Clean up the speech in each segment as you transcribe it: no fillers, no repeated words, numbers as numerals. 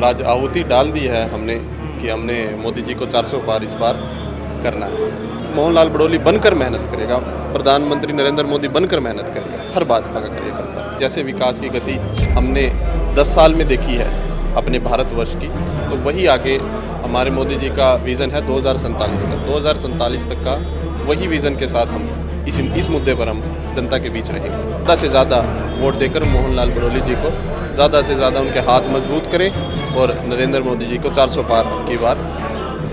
आज आहुति डाल दी है हमने कि हमने मोदी जी को 400 पार इस बार करना है। मोहनलाल बड़ोली बनकर मेहनत करेगा, प्रधानमंत्री नरेंद्र मोदी बनकर मेहनत करेगा, हर भाजपा का कार्यकर्ता। जैसे विकास की गति हमने 10 साल में देखी है अपने भारतवर्ष की, तो वही आगे हमारे मोदी जी का विज़न है 2047 का। 2047 तक का वही विज़न के साथ हम इस मुद्दे पर हम जनता के बीच रहेंगे। ज़्यादा से ज़्यादा वोट देकर मोहनलाल बड़ोली जी को ज़्यादा से ज़्यादा उनके हाथ मजबूत करें और नरेंद्र मोदी जी को 400 पार की बार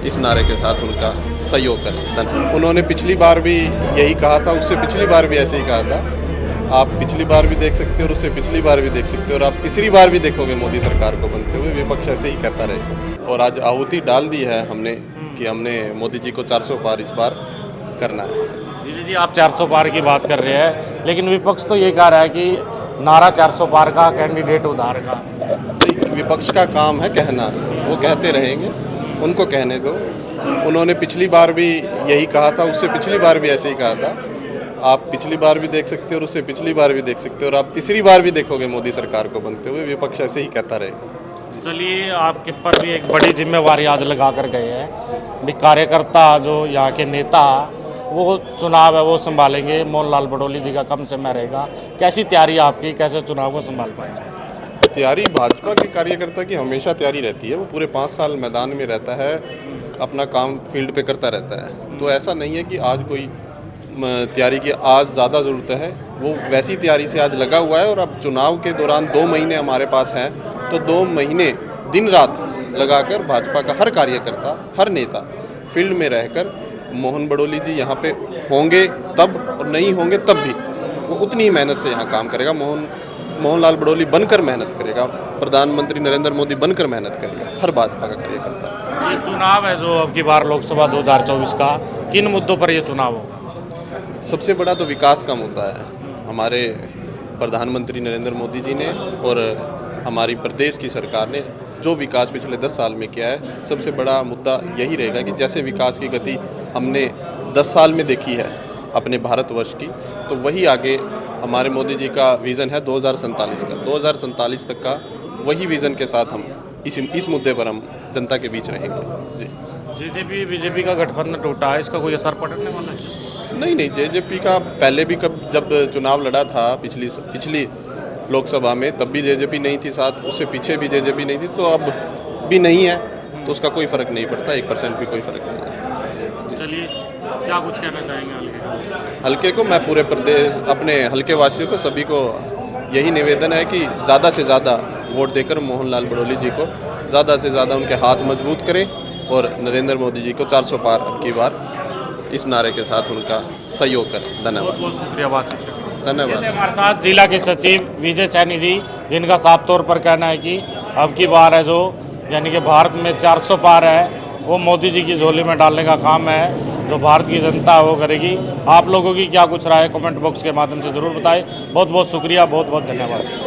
इस नारे के साथ उनका सहयोग करें। उन्होंने पिछली बार भी यही कहा था, उससे पिछली बार भी ऐसे ही कहा था। आप पिछली बार भी देख सकते हो और उससे पिछली बार भी देख सकते हो और आप तीसरी बार भी देखोगे मोदी सरकार को बनते हुए। विपक्ष ऐसे ही कहता रहेगा और आज आहुति डाल दी है हमने कि हमने मोदी जी को 400 पार इस बार करना है। जी, आप 400 पार की बात कर रहे हैं, लेकिन विपक्ष तो ये कह रहा है कि नारा 400 पार का, कैंडिडेट उधार का। तो विपक्ष का काम है कहना, वो कहते रहेंगे, उनको कहने दो। उन्होंने पिछली बार भी यही कहा था, उससे पिछली बार भी ऐसे ही कहा था। आप पिछली बार भी देख सकते हो और उससे पिछली बार भी देख सकते हो और आप तीसरी बार भी देखोगे मोदी सरकार को बनते हुए। विपक्ष ऐसे ही कहता रहेगा। चलिए, आपके पर भी एक बड़ी जिम्मेवारी आज लगा कर गए हैं भी कार्यकर्ता जो यहाँ के नेता वो चुनाव है वो संभालेंगे, मोहनलाल बड़ोली जी का कम समय रहेगा। कैसी तैयारी आपकी, कैसे चुनाव को संभाल पाएंगे? तैयारी भाजपा के कार्यकर्ता की हमेशा तैयारी रहती है। वो पूरे 5 साल मैदान में रहता है, अपना काम फील्ड पे करता रहता है। तो ऐसा नहीं है कि आज कोई तैयारी की आज ज़्यादा ज़रूरत है। वो वैसी तैयारी से आज लगा हुआ है और अब चुनाव के दौरान 2 महीने हमारे पास हैं, तो 2 महीने दिन रात लगाकर भाजपा का हर कार्यकर्ता, हर नेता फील्ड में रहकर मोहन बड़ोली जी यहाँ पे होंगे तब और नहीं होंगे तब भी वो उतनी ही मेहनत से यहाँ काम करेगा। मोहनलाल बड़ोली बनकर मेहनत करेगा, प्रधानमंत्री नरेंद्र मोदी बनकर मेहनत करेगा, हर भाजपा का कार्यकर्ता। ये चुनाव है जो अब की बार लोकसभा 2024 का, किन मुद्दों पर ये चुनाव होगा? सबसे बड़ा तो विकास का मुद्दा है। हमारे प्रधानमंत्री नरेंद्र मोदी जी ने और हमारी प्रदेश की सरकार ने जो विकास पिछले 10 साल में किया है, सबसे बड़ा मुद्दा यही रहेगा कि जैसे विकास की गति हमने 10 साल में देखी है अपने भारतवर्ष की, तो वही आगे हमारे मोदी जी का विज़न है 2047 का। 2047 तक का वही विज़न के साथ हम इस मुद्दे पर हम जनता के बीच रहेंगे। जी, जेजेपी बीजेपी का गठबंधन टूटा है, इसका कोई असर पड़ने वाला है? नहीं, जेजेपी का पहले भी जब चुनाव लड़ा था पिछली लोकसभा में, तब भी जेजेपी नहीं थी साथ, उससे पीछे भी जेजेपी नहीं थी, तो अब भी नहीं है, तो उसका कोई फ़र्क नहीं पड़ता। 1% भी कोई फ़र्क नहीं है। चलिए, क्या कुछ कहना चाहेंगे हल्के को? मैं पूरे प्रदेश अपने हल्के वासियों को, सभी को यही निवेदन है कि ज़्यादा से ज़्यादा वोट देकर मोहनलाल बड़ोली जी को ज़्यादा से ज़्यादा उनके हाथ मजबूत करें और नरेंद्र मोदी जी को 400 पार अब की बार इस नारे के साथ उनका सहयोग करें। धन्यवाद। बहुत शुक्रिया बातचीत करने। धन्यवाद। हमारे साथ जिला के सचिव विजय सैनी जी, जिनका साफ तौर पर कहना है कि अब की बार है जो यानी कि भारत में 400 पार है, वो मोदी जी की झोली में डालने का काम है जो भारत की जनता है वो करेगी। आप लोगों की क्या कुछ राय कमेंट बॉक्स के माध्यम से ज़रूर बताएं। बहुत बहुत शुक्रिया, बहुत बहुत धन्यवाद।